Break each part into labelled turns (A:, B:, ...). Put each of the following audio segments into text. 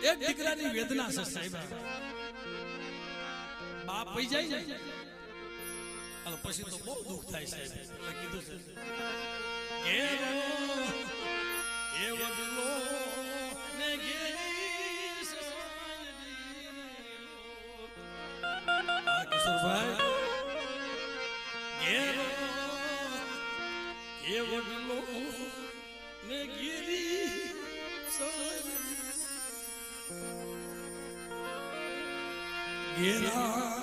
A: એક દીકરાની વેદના છે સાહેબ. બાપ પઈ જાય ને પછી તો બહુ દુઃખ થાય સાહેબ. એટલે કીધું છે ઘેરો એ વડલો ને ઘેરી કિશોરભાઈ ઘેરો એ વડલો ને ઘેરી ઘેરા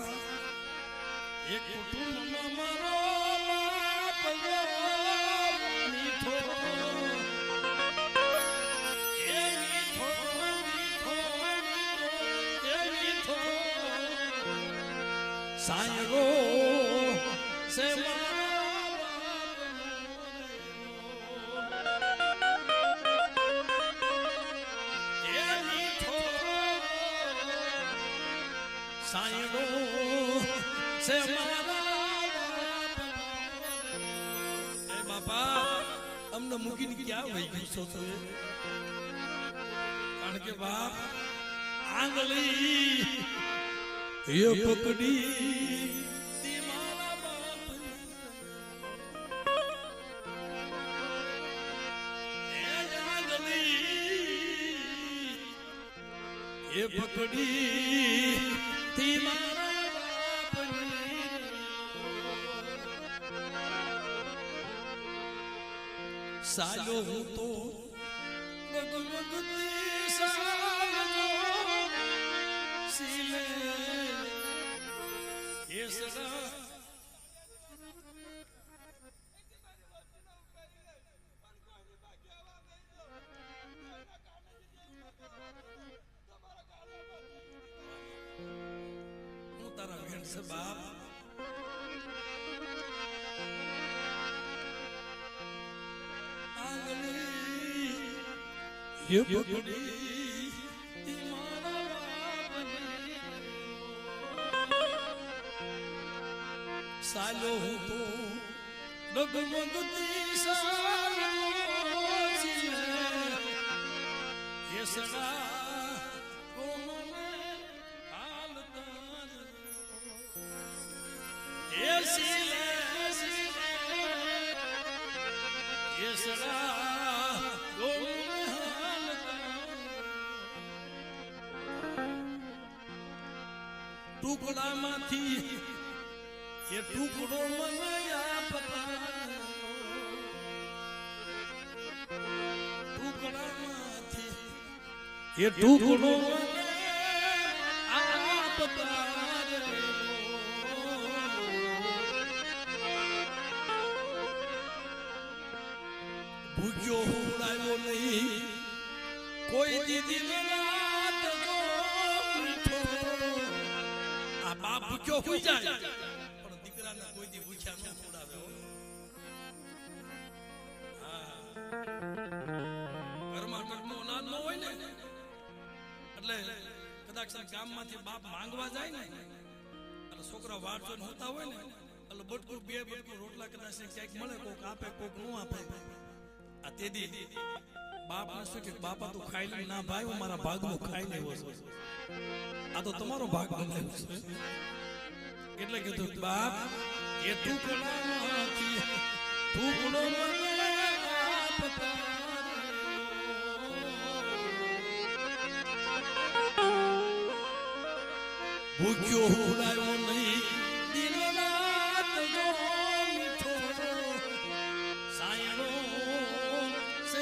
A: એક કુટુંબમાં મારો બાપ મીઠો એ મીઠો મીઠો એ મીઠો સાયરો સે સાયરો સે એ બાપા અમને મૂકીને ક્યાં વહી ગઈ છો તો? કારણ કે બાપ આંગળી એ પકડી તી મારા બાપ એ આંગળી એ પકડી તી મારા સાયો હું તો ભગવતી સાયો સિલે એસરા હું તારા વેણ છે બાપ. ये पकड़ी सालो हूँ तो डगमगती सालो ये सदा कोमल हालत ये सिले ये सदा ટુકડામાંથી એ ટુકડો મને આપતા ટુકડામાંથી એ ટુકડો મને આપતા ભૂખ્યો ઉડાયો નહીં કોઈ દીદી રાત બાપ ભૂખ્યો હોઈ જાય પણ દીકરાને કોઈ દી ભૂખ્યા ન ઉડાવે. ઘરમાં અનાજ ન હોય ને એટલે કદાચ ગામમાંથી બાપ માંગવા જાય ને એટલે છોકરા વારસો હોતા હોય ને એટલે બટકું બે બટકું રોટલા કદાચ ક્યાંક મળે, કોક આપે કોક ન આપે. આ તેદી બાપ ને શું કે બાપા તું ખાઈ લે ના ભાઈ હું મારા ભાગનું ખાઈ લેવો છું, આ તો તમારો ભાગ બનાવ્યો છે. એટલે કીધું બાપ એ ટુકડામાંથી ટુકડો મને આપતા ભૂખ્યો ઉડાયો નહીં દિન રાત જો મીઠો સાયણો સે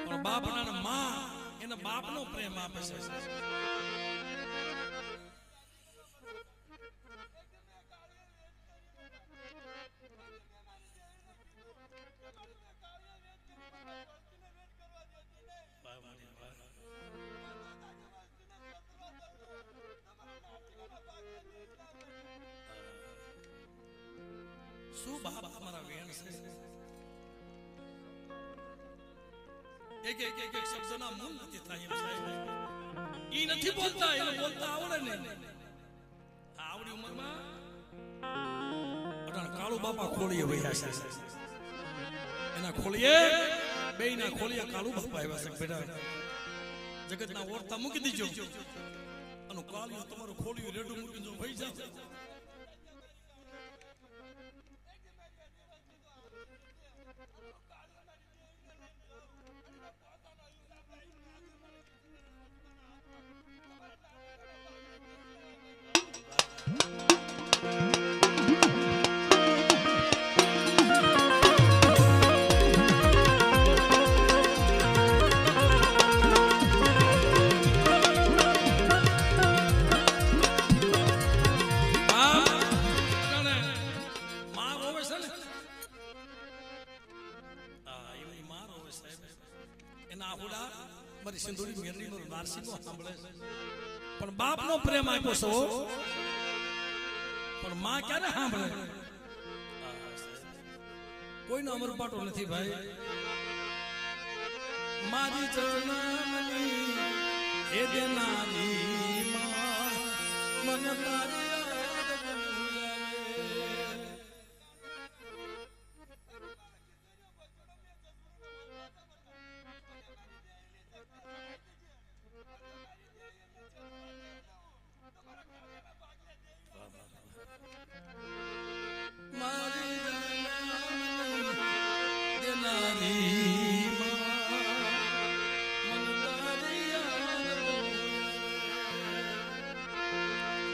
A: પણ બાપના માં એને બાપનો પ્રેમ આપે છે. શું બાપ અમારા વેણ છે. એક શબ્દના મૂળ નથી થાય એમ સાહેબ. ઈ નથી બોલતા, એને બોલતા આવડે ને. આવડી ઉંમરમાં અટાણ કાળુ બાપા ખોળીએ વહ્યા છે. એના ખોળીએ બેયના ખોલિયા કાળુ બાપા આવ્યા છે બેટા જગતના ઓરતા મૂકી દીજો અને કાળિયો તમારું ખોલિયું રેડું મૂકી જો ભઈ જાવ પણ બાપ નો પ્રેમ આપ્યો છો પણ માં ક્યારે સાંભળે કોઈનો અમર પાટો નથી ભાઈ મારી જન્મની હે દેનાની માં મન તારી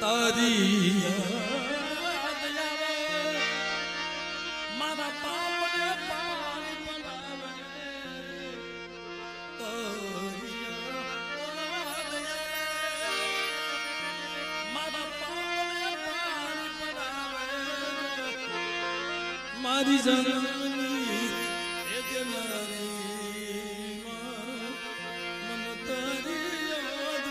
A: તારી મારા પાપને પાણી પડાવે મારા પાપને પાણી પડાવે મારી જન્મની એ દેનારી મન તારી યાદ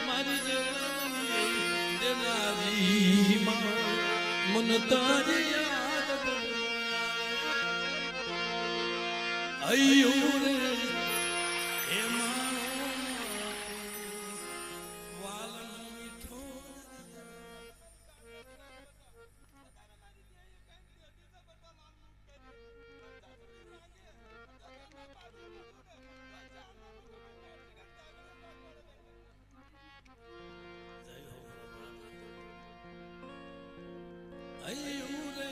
A: મારી જન્મની દેનારી મન તારી યાદ અయ్యో રે હે વાલનો મીઠો અయ్యో રે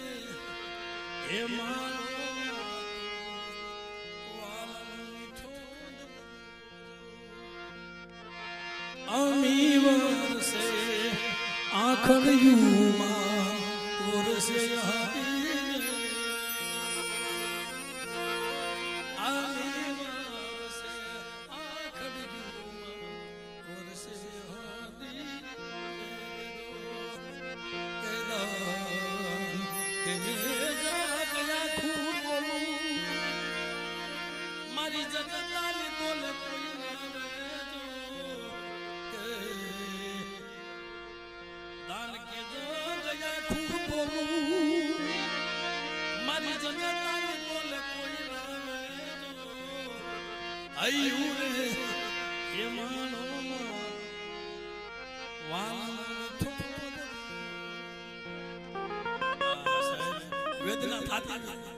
A: હે મારો અમી વરસે આખડયુમાં વરસે અમી વરસે આખડયુમાં વરસે મારી જગતાની બોલે કોઈ દાન કે જો ગયા ખૂબ બોલું મારી જગતાની બોલે કોઈ અయ్యో રે એ માનો વેદના થાતી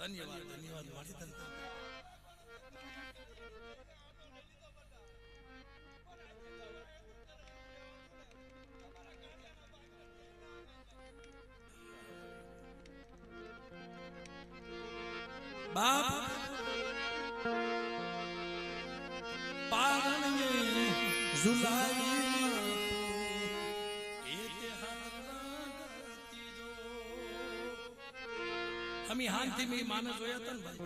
A: ધન્યવાદ ધન્યવાદ મારી તંત્ર બાપ પારણે ઝુલાઈ અમે હાનથી મેં માને જોયા હતા ને ભાઈ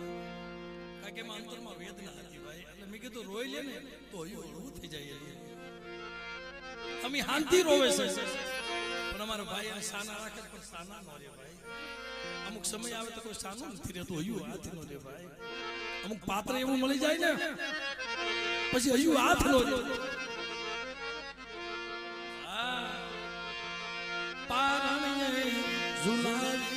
A: કારણ કે એમાં અંતરમાં વેદના હતી ભાઈ એટલે મેં કીધું રોઈ લે ને તો હળવું થઈ જાય અમે હાનથી રોવે છે પણ અમારા ભાઈ આ સાના રાખે પણ સાના ન રે ભાઈ અમુક સમય આવે તો કોઈ સાનું નથી રહેતું હયું હાથ નો રે ભાઈ અમુક પાત્ર એવું મળી જાય ને પછી હયું હાથ નો રે પારણે ઝુલાવી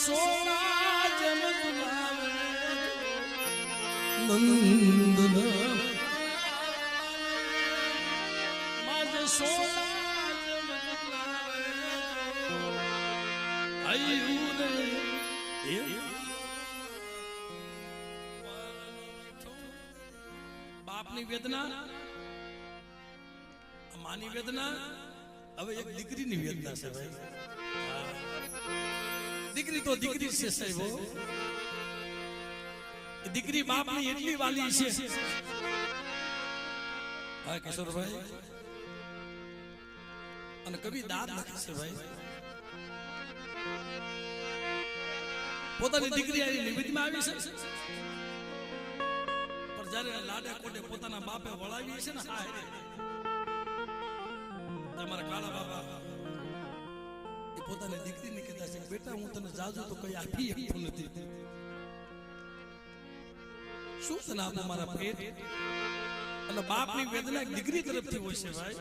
A: સોના જેમ ઝુલાવે નંદના માજ સોના જેમ ઝુલાવે આયુ રે બાપની વેદના માની વેદના હવે એક દીકરીની વેદના છે ભાઈ દીકરી તો દીકરી છે સાહેબો દીકરી બાપની એટલી વાલી છે હા કિશોરભાઈ અને કવિ દાદ લખે છે ભાઈ પોતાની દીકરી આવી નિમિત્તમાં આવી છે પણ જ્યારે લાડા કોટે પોતાના બાપે વળાવી છે ને હા તમારા કાળા બાબા એ પોતાની દીકરીને કહેતા છે બેટા હું તને જાજુ તો કઈ આપી શકતો નથી શું તને આપું મારા પેટ એટલે બાપની વેદના દીકરી તરફથી હોય છે ભાઈ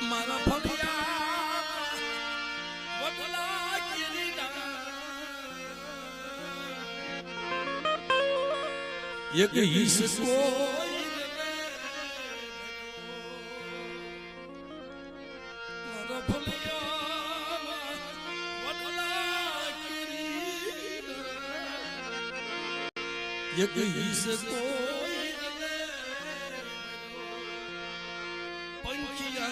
A: મારા ફળિયા વડલા કિરીડા એક ઈશ કોઈ एक ईश कोई पंखिया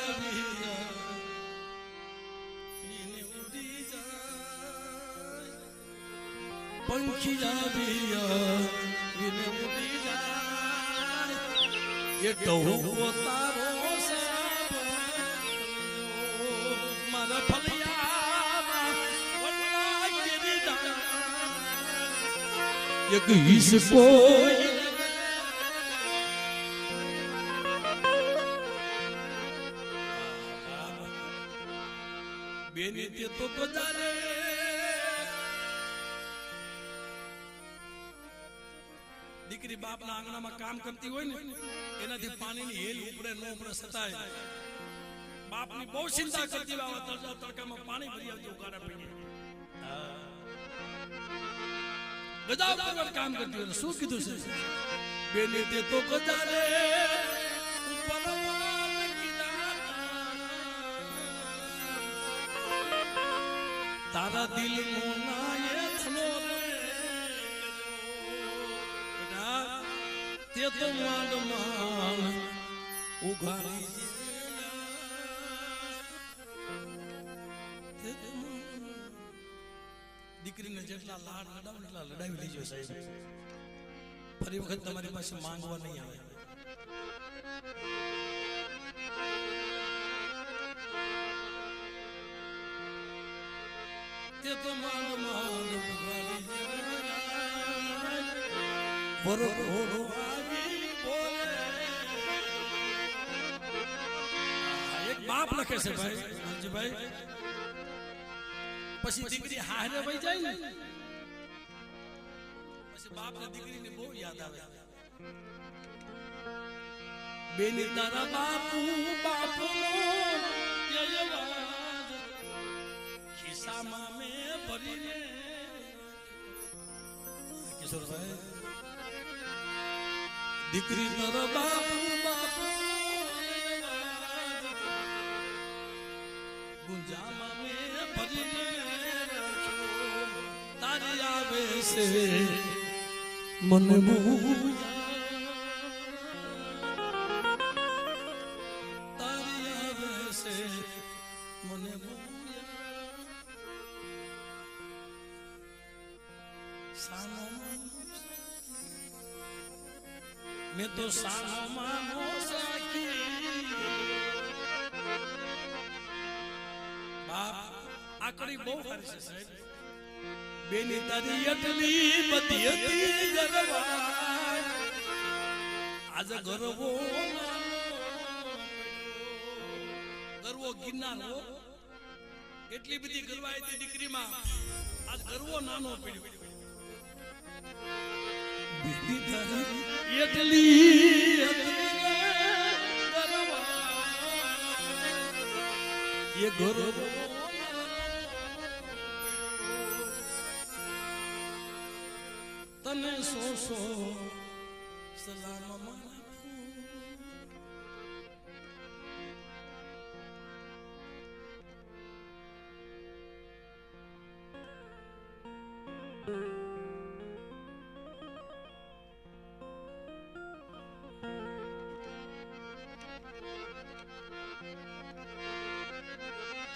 A: पीने उड़ी जाए पंखिया पीने उड़ी जाए ये तो तारो मारा फलिया एक ईश कोई बेनी ते तो गुजारे દીકરી બાપના આંગણામાં કામ કરતી હોય ને એનાથી પાણીની હેલ ઉપડે ન ઉપડે સતાય બાપની બહુ ચિંતા કરતી હોય તડકામાં પાણી ભરી આવતી ઉગાડા પીને ગજાવ પર કામ કરતી હોય શું કીધું છે બેને તે તો ગજારે ઉપર તારા દિલ મોનાએ થનો રે બેટા તે તો માંડ માંડ ઉઘાડી દીકરીને જેટલા લાડ લડાવ એટલા લડાવી લેજો સાહેબ ફરી વખત તમારી પાસે માંગવા નહીં આવે તે તો માંડ માંડ બરો ઘોડો આવી બોલે એક બાપ લખે છે ભાઈ ભાઈ પછી દીકરી હારે વઈ જાય ને પછી બાપને દીકરીને બહુ યાદ આવે બેની તારા બાપુ બાપનો યયવાદ ખિસ્સામાં મે ભરીને કિશોરભાઈ દીકરી તારા બાપુ બાપનો ગુંજામાં મે ભરીને તારી આવે છે મને તારી આવે છે મને સાનો મેં તો સાનો માનો સાકી બાપ આકડી બહુ સારી છે સાહેબ બેની તારી એટલી બધી હતી ગરવા આજે ગરવો ગરવો ગિરનાર એટલી બધી ગરવાઈ હતી દીકરીમાં આજ ગરવો નાનો પડ્યો બેની તારી એટલી ગરવા એ ગરવો તને સો સલામ મારા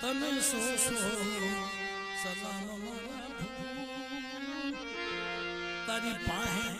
A: તને સો સલામ મારા તારી પાસે